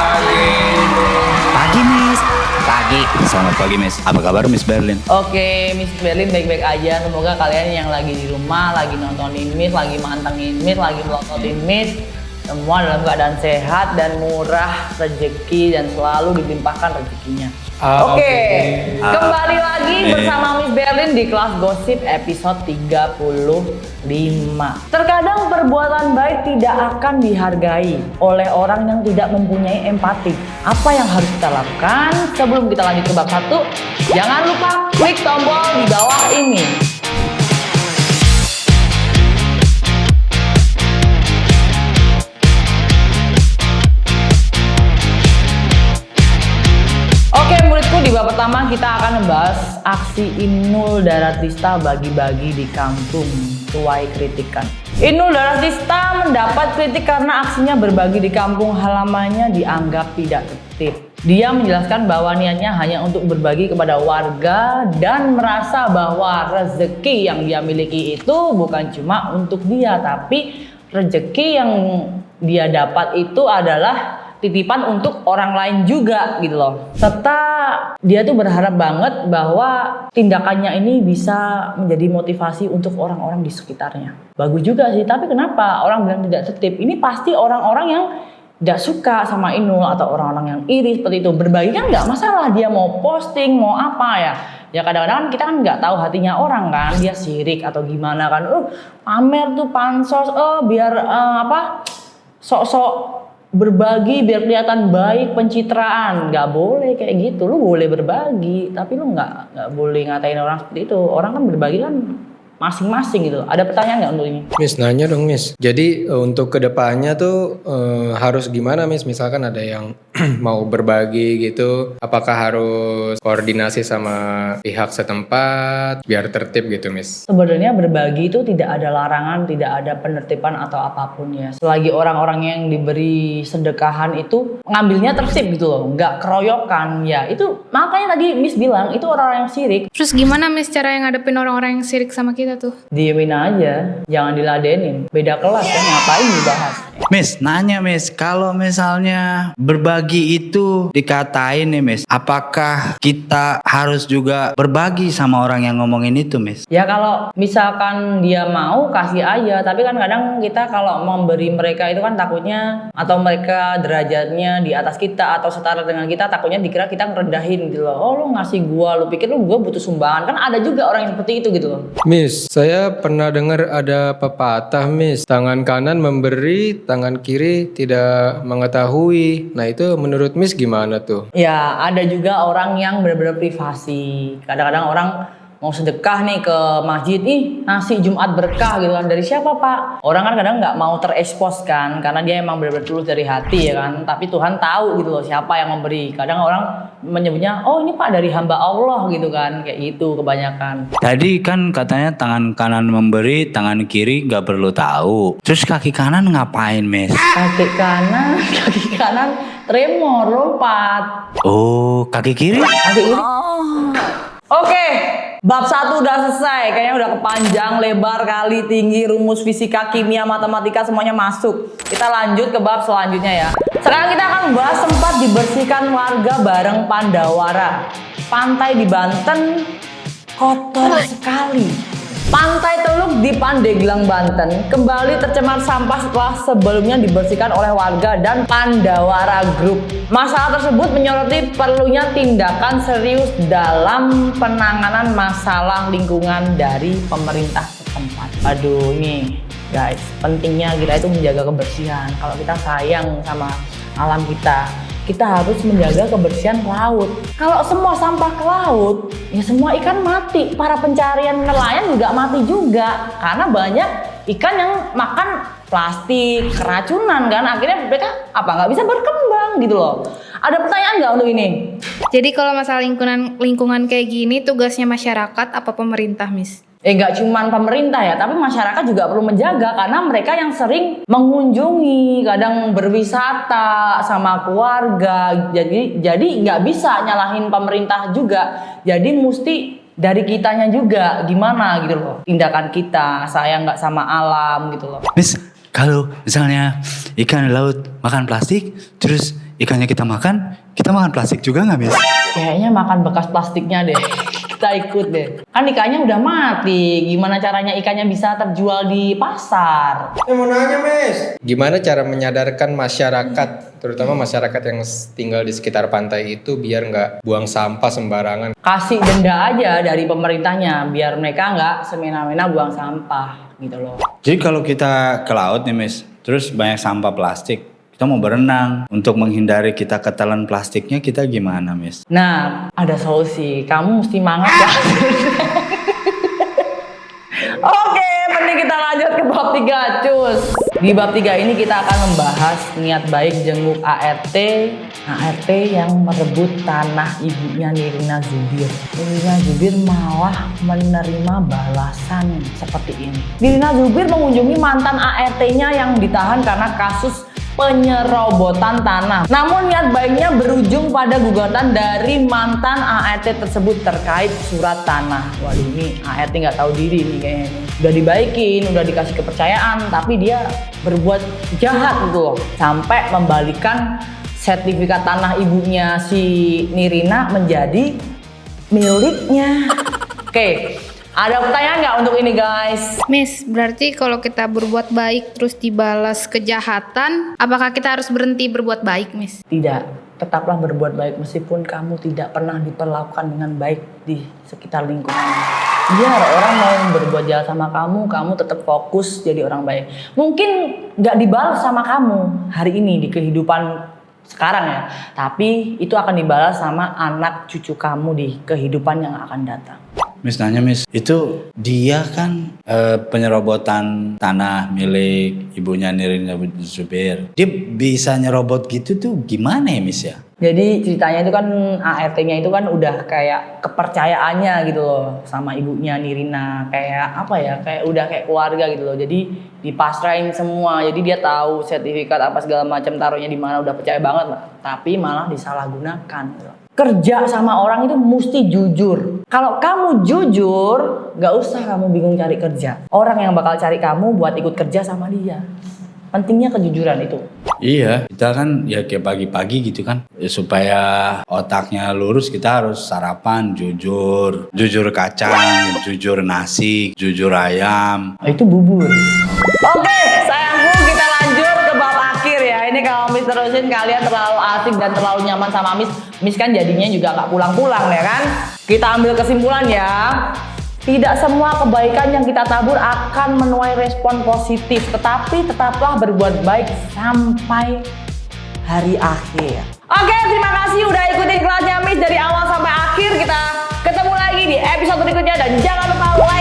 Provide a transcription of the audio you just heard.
Pagi, Miss. Pagi. Selamat pagi, Miss. Apa kabar, Miss Berlin? Oke, Miss Berlin baik-baik aja. Semoga kalian yang lagi di rumah, lagi nontonin Miss, lagi mantengin Miss, lagi melototin Miss, semua dalam keadaan sehat dan murah rezeki dan selalu dilimpahkan rezekinya. Oke. Kembali lagi bersama Miss Berlin di kelas gosip episode 35. Terkadang perbuatan baik tidak akan dihargai oleh orang yang tidak mempunyai empati. Apa yang harus kita lakukan? Sebelum kita lanjut ke bab 1, jangan lupa klik tombol di bawah ini. Oke muridku, di bab pertama kita akan membahas aksi Inul Daratista bagi-bagi di kampung. Tuai kritikan. Inul Daratista mendapat kritik karena aksinya berbagi di kampung halamannya dianggap tidak tertib. Dia menjelaskan bahwa niatnya hanya untuk berbagi kepada warga dan merasa bahwa rezeki yang dia miliki itu bukan cuma untuk dia, tapi rezeki yang dia dapat itu adalah titipan untuk orang lain juga gitu loh. Serta dia tuh berharap banget bahwa tindakannya ini bisa menjadi motivasi untuk orang-orang di sekitarnya. Bagus juga sih, tapi kenapa orang bilang tidak tertib? Ini pasti orang-orang yang tidak suka sama Inul atau orang-orang yang iri seperti itu. Berbagi kan nggak masalah, dia mau posting, mau apa ya. Ya kadang-kadang kita kan nggak tahu hatinya orang kan, dia sirik atau gimana kan. Pamer tuh pansos, biar sok-sok berbagi biar kelihatan baik, pencitraan. Nggak boleh kayak gitu. Lu boleh berbagi, tapi lu nggak boleh ngatain orang seperti itu. Orang kan berbagi kan masing-masing gitu. Ada pertanyaan nggak untuk ini? Miss, nanya dong Miss. Jadi untuk kedepannya tuh harus gimana Miss? Misalkan ada yang mau berbagi gitu, apakah harus koordinasi sama pihak setempat biar tertib gitu Miss? Sebenarnya berbagi itu tidak ada larangan, tidak ada penertiban atau apapun ya. Selagi orang-orang yang diberi sedekahan itu ngambilnya tertib gitu loh, nggak keroyokan ya. Itu makanya tadi Miss bilang itu orang-orang yang sirik. Terus gimana Miss cara yang ngadepin orang-orang yang sirik sama kita tuh? Diemin aja, jangan diladenin. Beda kelas kan, ngapain dibahas? Miss, nanya Miss, kalau misalnya berbagi itu dikatain nih Miss, apakah kita harus juga berbagi sama orang yang ngomongin itu Miss? Ya kalau misalkan dia mau kasih aja, tapi kan kadang kita kalau memberi mereka itu kan takutnya atau mereka derajatnya di atas kita atau setara dengan kita, takutnya dikira kita ngerendahin gitu loh. Oh lu ngasih gua, lu pikir lu gua butuh sumbangan, kan ada juga orang yang seperti itu gitu loh. Miss, saya pernah dengar ada pepatah Miss, tangan kanan memberi, tangan kiri tidak mengetahui. Nah itu menurut Miss gimana tuh? Ya ada juga orang yang benar-benar privasi. Kadang-kadang orang mau sedekah nih ke masjid, nasi Jumat berkah gitu kan, dari siapa Pak? Orang kan kadang nggak mau terekspos kan, karena dia emang benar-benar tulus dari hati ya kan. Tapi Tuhan tahu gitu loh siapa yang memberi. Kadang orang menyebutnya, oh ini Pak dari hamba Allah gitu kan, kayak gitu kebanyakan. Tadi kan katanya tangan kanan memberi, tangan kiri nggak perlu tahu. Terus kaki kanan ngapain Miss? Kaki kanan tremor, lompat. Oh, kaki kiri? Kaki kiri. Oke, bab 1 udah selesai. Kayaknya udah kepanjang, lebar, kali, tinggi, rumus fisika, kimia, matematika semuanya masuk. Kita lanjut ke bab selanjutnya ya. Sekarang kita akan membahas sempat dibersihkan warga bareng Pandawara. Pantai di Banten kotor sekali. Pantai Teluk di Pandeglang, Banten kembali tercemar sampah setelah sebelumnya dibersihkan oleh warga dan Pandawara Group. Masalah tersebut menyoroti perlunya tindakan serius dalam penanganan masalah lingkungan dari pemerintah setempat. Aduh ini guys, pentingnya kita itu menjaga kebersihan. Kalau kita sayang sama alam kita harus menjaga kebersihan laut. Kalau semua sampah ke laut, ya semua ikan mati. Para pencarian nelayan juga mati juga. Karena banyak ikan yang makan plastik, keracunan kan. Akhirnya mereka nggak bisa berkembang gitu loh. Ada pertanyaan nggak untuk ini? Jadi kalau masalah lingkungan kayak gini tugasnya masyarakat apa pemerintah Miss? Nggak cuman pemerintah ya, tapi masyarakat juga perlu menjaga karena mereka yang sering mengunjungi, kadang berwisata sama keluarga. Jadi nggak bisa nyalahin pemerintah juga. Jadi mesti dari kitanya juga gimana gitu loh, tindakan kita sayang nggak sama alam gitu loh. Miss, kalau misalnya ikan di laut makan plastik, terus ikannya kita makan plastik juga nggak Miss? Kayaknya makan bekas plastiknya deh. Kita ikut deh. Kan ikannya udah mati. Gimana caranya ikannya bisa terjual di pasar? Mau nanya, Mes. Gimana cara menyadarkan masyarakat, terutama masyarakat yang tinggal di sekitar pantai itu biar nggak buang sampah sembarangan? Kasih denda aja dari pemerintahnya biar mereka nggak semena-mena buang sampah gitu loh. Jadi kalau kita ke laut nih Miss, terus banyak sampah plastik, kita mau berenang, untuk menghindari kita ketelan plastiknya kita gimana Miss? Nah, ada solusi. Kamu mesti mangat ya. Oke, mending kita lanjut ke bab 3, cus. Di bab 3 ini kita akan membahas niat baik jenguk ART yang merebut tanah ibunya Nirina Zubir. Nirina Zubir malah menerima balasan seperti ini. Nirina Zubir mengunjungi mantan ART-nya yang ditahan karena kasus penyerobotan tanah. Namun niat baiknya berujung pada gugatan dari mantan ART tersebut terkait surat tanah. Waduh, ini ART nggak tahu diri nih kayaknya. Udah dibaikin, udah dikasih kepercayaan, tapi dia berbuat jahat gitu loh. Sampai membalikan sertifikat tanah ibunya si Nirina menjadi miliknya. Oke. Ada pertanyaan nggak untuk ini guys? Miss, berarti kalau kita berbuat baik terus dibalas kejahatan, apakah kita harus berhenti berbuat baik, Miss? Tidak, tetaplah berbuat baik meskipun kamu tidak pernah diperlakukan dengan baik di sekitar lingkungan. Biar orang mau berbuat jahat sama kamu tetap fokus jadi orang baik. Mungkin nggak dibalas sama kamu hari ini di kehidupan sekarang ya, tapi itu akan dibalas sama anak cucu kamu di kehidupan yang akan datang. Miss nanya Miss, itu dia kan penyerobotan tanah milik ibunya Nirina Zubir. Dia bisa nyerobot gitu tuh gimana ya Miss ya? Jadi ceritanya itu kan ART-nya itu kan udah kayak kepercayaannya gitu loh sama ibunya Nirina, kayak apa ya, kayak udah kayak keluarga gitu loh. Jadi dipasrahin semua, jadi dia tahu sertifikat apa segala macam taruhnya di mana, udah percaya banget lah. Tapi malah disalahgunakan gitu. Kerja sama orang itu mesti jujur. Kalau kamu jujur, gak usah kamu bingung cari kerja. Orang yang bakal cari kamu buat ikut kerja sama dia. Pentingnya kejujuran itu. Iya, kita kan ya kayak pagi-pagi gitu kan, ya, supaya otaknya lurus kita harus sarapan jujur, jujur kacang, jujur nasi, jujur ayam. Itu bubur. Oke, sayangku kita lanjut ke bab akhir ya. Ini kalau Miss terusin kalian terlalu asik dan terlalu nyaman sama Miss. Miss kan jadinya juga gak pulang-pulang ya kan. Kita ambil kesimpulan ya. Tidak semua kebaikan yang kita tabur akan menuai respon positif, tetapi tetaplah berbuat baik sampai hari akhir. Oke, terima kasih udah ikutin kelasnya Miss dari awal sampai akhir. Kita ketemu lagi di episode berikutnya dan jangan lupa like,